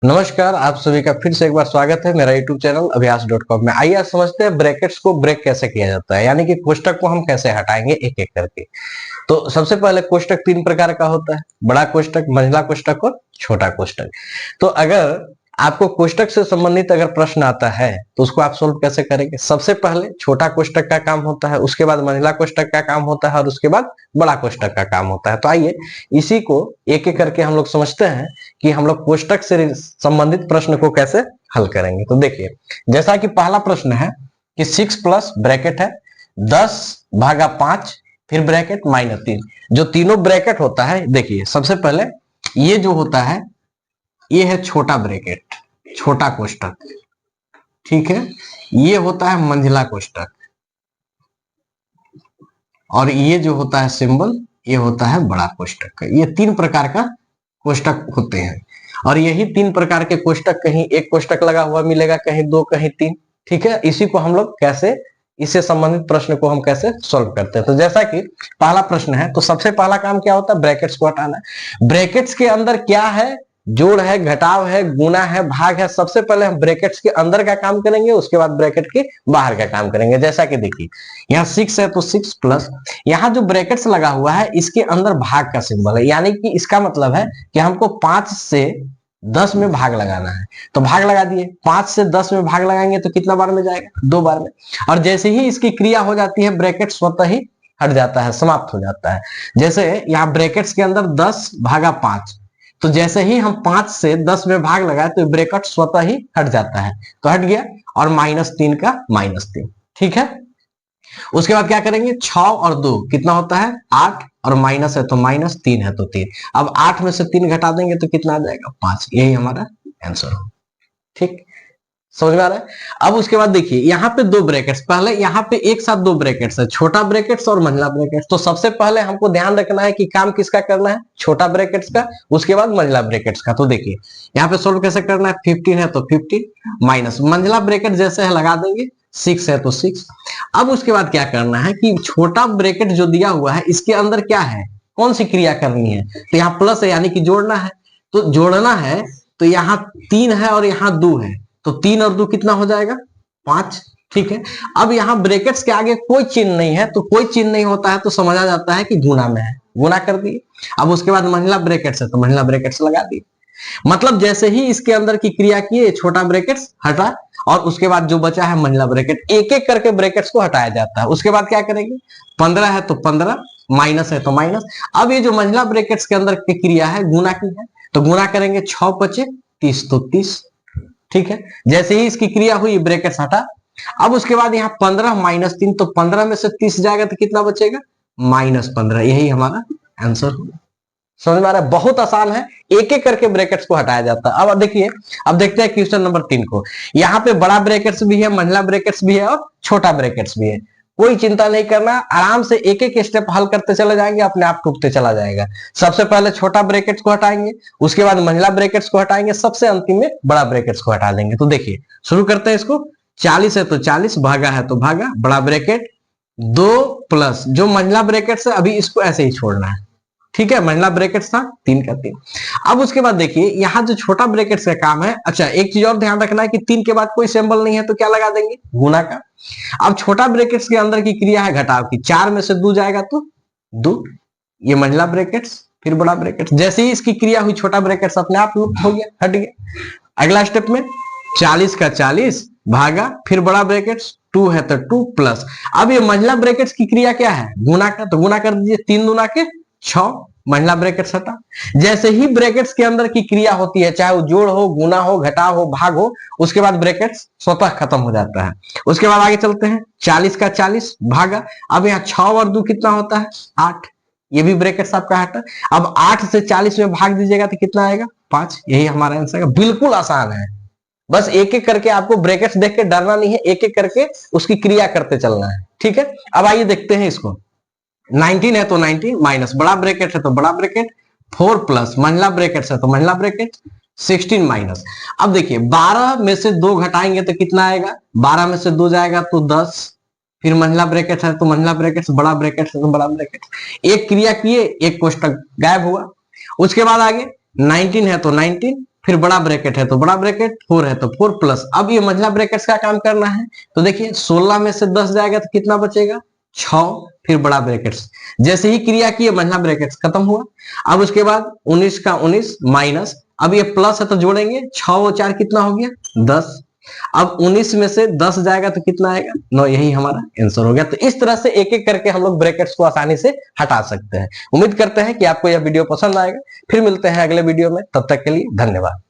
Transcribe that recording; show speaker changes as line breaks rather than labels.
नमस्कार, आप सभी का फिर से एक बार स्वागत है मेरा YouTube चैनल अभ्यास.com में। आइए आज समझते हैं ब्रैकेट्स को ब्रेक कैसे किया जाता है, यानी कि कोष्टक को हम कैसे हटाएंगे एक एक करके। तो सबसे पहले कोष्टक तीन प्रकार का होता है, बड़ा कोष्टक, मंझला कोष्टक और छोटा कोष्टक। तो अगर आपको कोष्टक से संबंधित अगर प्रश्न आता है तो उसको आप सोल्व कैसे करेंगे। सबसे पहले छोटा कोष्टक का काम होता है, उसके बाद मंझला कोष्टक का काम होता है और उसके बाद बड़ा कोष्टक का काम होता है। तो आइए इसी को एक एक करके हम लोग समझते हैं कि हम लोग कोष्टक से संबंधित प्रश्न को कैसे हल करेंगे। तो देखिए, जैसा कि पहला प्रश्न है कि 6 प्लस ब्रैकेट है 10 भागा 5 फिर ब्रैकेट -3। जो तीनों ब्रैकेट होता है, देखिए सबसे पहले ये जो होता है ये है छोटा ब्रैकेट, छोटा कोष्टक, ठीक है। ये होता है मंझला कोष्टक और ये जो होता है सिंबल ये होता है बड़ा कोष्टक। ये तीन प्रकार का कोष्टक होते हैं और यही तीन प्रकार के कोष्टक, कहीं एक कोष्टक लगा हुआ मिलेगा, कहीं दो, कहीं तीन, ठीक है। इसी को हम लोग कैसे, इससे संबंधित प्रश्न को हम कैसे सॉल्व करते हैं। तो जैसा कि पहला प्रश्न है, तो सबसे पहला काम क्या होता है, ब्रैकेट्स को हटाना है। ब्रैकेट्स के अंदर क्या है, जोड़ है, घटाव है, गुना है, भाग है। सबसे पहले हम ब्रैकेट्स के अंदर का काम करेंगे, उसके बाद ब्रैकेट के बाहर का काम करेंगे। जैसा कि देखिए यहाँ 6 है तो 6 प्लस, यहाँ जो ब्रैकेट्स लगा हुआ है इसके अंदर भाग का सिंबल है, यानी कि इसका मतलब है कि हमको 5 से 10 में भाग लगाना है। तो भाग लगा दिए, 5 से 10 में भाग लगाएंगे तो कितना बार में जाएगा, 2 बार में। और जैसे ही इसकी क्रिया हो जाती है ब्रैकेट स्वतः ही हट जाता है, समाप्त हो जाता है। जैसे यहाँ ब्रैकेट्स के अंदर 10 भागा 5, तो जैसे ही हम 5 से 10 में भाग लगाए तो ब्रैकेट स्वतः ही हट जाता है, तो हट गया। और -3 का -3, ठीक है। उसके बाद क्या करेंगे, 6 और 2 कितना होता है 8, और माइनस है तो माइनस, 3 है तो 3। अब 8 में से 3 घटा देंगे तो कितना आ जाएगा 5। यही हमारा आंसर हो, ठीक, समझ में आ रहा है। अब उसके बाद देखिए यहाँ पे दो ब्रैकेट्स, पहले यहाँ पे एक साथ दो ब्रैकेट्स है, छोटा ब्रैकेट्स और मंझला ब्रैकेट्स। तो सबसे पहले हमको ध्यान रखना है कि काम किसका करना है, छोटा ब्रैकेट्स का, उसके बाद मंझला ब्रैकेट्स का। तो देखिए यहाँ पे सोल्व कैसे करना है, 15 है तो 15 माइनस मंझला ब्रैकेट जैसे है लगा देंगे, 6 है तो 6। अब उसके बाद क्या करना है कि छोटा ब्रैकेट जो दिया हुआ है इसके अंदर क्या है, कौन सी क्रिया करनी है, तो यहाँ प्लस है यानी कि जोड़ना है। तो जोड़ना है तो यहाँ 3 है और यहाँ 2 है, तो 3 और 2 कितना हो जाएगा 5, ठीक है। अब यहाँ ब्रैकेट्स के आगे कोई चिन्ह नहीं है, तो कोई चिन्ह नहीं होता है तो समझा जाता है कि गुना में है, गुना कर दिए। अब उसके बाद मंझला ब्रैकेट्स है तो मंझला ब्रैकेट्स लगा दिए। मतलब जैसे ही इसके अंदर की क्रिया किए छोटा ब्रैकेट्स हटा और उसके बाद जो बचा है मंझला ब्रैकेट, एक एक करके ब्रैकेट्स को हटाया जाता है। उसके बाद क्या करेंगे, 15 है तो 15, माइनस है तो माइनस। अब ये जो मंझला ब्रैकेट्स के अंदर की क्रिया है गुना की है, तो गुना करेंगे 6 पचे 30 तो 30, ठीक है। जैसे ही इसकी क्रिया हुई ब्रैकेट्स हटा। अब उसके बाद यहाँ 15 -3, तो 15 में से 30 जाएगा तो कितना बचेगा -15। यही हमारा आंसर होगा। समझ में आ रहा है, बहुत आसान है, एक एक करके ब्रैकेट्स को हटाया जाता है। अब देखिए, अब देखते हैं क्वेश्चन नंबर 3 को। यहाँ पे बड़ा ब्रैकेट्स भी है, मंझला ब्रैकेट्स भी है और छोटा ब्रैकेट्स भी है। कोई चिंता नहीं करना, आराम से एक एक स्टेप हल करते चले जाएंगे, अपने आप टूटते चला जाएगा। सबसे पहले छोटा ब्रैकेट्स को हटाएंगे, उसके बाद मंझला ब्रैकेट्स को हटाएंगे, सबसे अंतिम में बड़ा ब्रैकेट्स को हटा देंगे। तो देखिए शुरू करते हैं इसको। 40 है तो 40, भागा है तो भागा, बड़ा ब्रैकेट 2 प्लस जो मंझला ब्रैकेट्स है अभी इसको ऐसे ही छोड़ना है, ठीक है। मंझला ब्रैकेट्स था 3 का 3। अब उसके बाद देखिए यहाँ जो छोटा ब्रैकेट्स का काम है, अच्छा एक चीज और ध्यान रखना है कि 3 के बाद कोई सिंबल नहीं है तो क्या लगा देंगे, गुना का। अब छोटा ब्रैकेट्स के अंदर की क्रिया है घटाव की, 4 में से 2 जाएगा तो 2, ये मंझला ब्रैकेट्स फिर बड़ा ब्रैकेट्स। जैसे ही इसकी क्रिया हुई छोटा ब्रैकेट्स अपने आप लुप्त हो गया, हट गया। अगला स्टेप में 40 का 40 भागा फिर बड़ा ब्रैकेट्स, 2 है तो 2 प्लस। अब ये मंझला ब्रैकेट्स की क्रिया क्या है, गुना का, तो गुना कर दीजिए, 3 दूना के 6, मंझला ब्रैकेट्स हटा। जैसे ही ब्रैकेट्स के अंदर की क्रिया होती है, चाहे वो जोड़ हो, गुना हो, घटाव हो, भाग हो, उसके बाद ब्रैकेट्स स्वतः खत्म हो जाता है। उसके बाद आगे चलते हैं, 40 का 40 भागा, अब यहाँ 6 और 2 कितना होता है 8, ये भी ब्रैकेट्स आपका हटा। अब 8 से 40 में भाग दीजिएगा तो कितना आएगा 5। यही हमारा आंसर है, बिल्कुल आसान है। बस एक एक करके आपको ब्रैकेट्स देख के डरना नहीं है, एक एक करके उसकी क्रिया करते चलना है, ठीक है। अब आइए देखते हैं इसको। 19 है तो 19 माइनस बड़ा ब्रैकेट है तो बड़ा ब्रैकेट, 4 प्लस मंझला ब्रैकेट है तो मंझला ब्रैकेट, 16 माइनस। अब देखिए 12 में से 2 घटाएंगे तो कितना आएगा, 12 में से 2 जाएगा तो 10, फिर मंझला ब्रैकेट है तो मंझला ब्रैकेट, बड़ा ब्रैकेट है तो बड़ा ब्रैकेट। एक क्रिया किए, एक कोष्टक गायब हुआ। उसके बाद आगे 19 है तो 19, फिर बड़ा ब्रैकेट है तो बड़ा ब्रैकेट, 4 है तो 4 प्लस, अब ये मंझला ब्रैकेट्स का काम करना है। तो देखिए 16 में से 10 जाएगा तो कितना बचेगा, 6, फिर बड़ा ब्रैकेट्स। जैसे ही क्रिया की मंझला ब्रैकेट्स खत्म हुआ। अब उसके बाद 19 का 19 माइनस, अब ये प्लस है तो जोड़ेंगे, 6 और 4 कितना हो गया, 10। अब 19 में से 10 जाएगा तो कितना आएगा, 9। यही हमारा आंसर हो गया। तो इस तरह से एक एक करके हम लोग ब्रैकेट्स को आसानी से हटा सकते हैं। उम्मीद करते हैं कि आपको यह वीडियो पसंद आएगा। फिर मिलते हैं अगले वीडियो में, तब तक के लिए धन्यवाद।